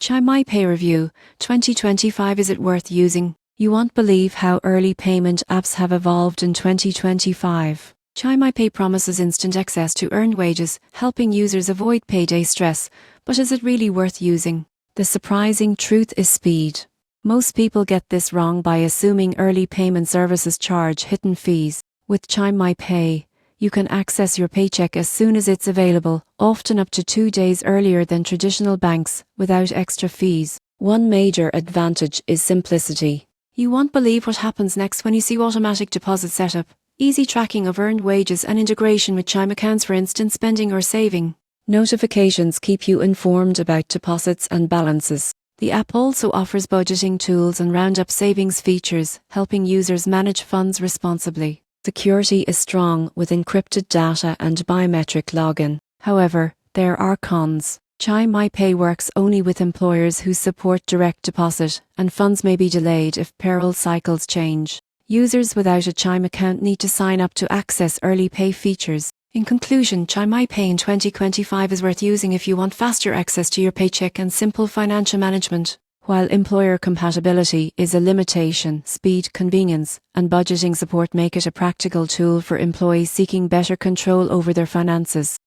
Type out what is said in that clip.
Chai My Pay Review 2025. Is it worth using? You won't believe how early payment apps have evolved in 2025. Chai My Pay promises instant access to earned wages, helping users avoid payday stress. But is it really worth using? The surprising truth is speed. Most people get this wrong by assuming early payment services charge hidden fees. With Chai My Pay, you can access your paycheck as soon as it's available, often up to 2 days earlier than traditional banks, without extra fees. One major advantage is simplicity. You won't believe what happens next when you see automatic deposit setup, easy tracking of earned wages and integration with Chime accounts for instant spending or saving. Notifications keep you informed about deposits and balances. The app also offers budgeting tools and roundup savings features, helping users manage funds responsibly. Security is strong with encrypted data and biometric login. However, there are cons. Chai My Pay works only with employers who support direct deposit, and funds may be delayed if payroll cycles change. Users without a Chime account need to sign up to access early pay features. In conclusion, Chai My Pay in 2025 is worth using if you want faster access to your paycheck and simple financial management. While employer compatibility is a limitation, speed, convenience, and budgeting support make it a practical tool for employees seeking better control over their finances.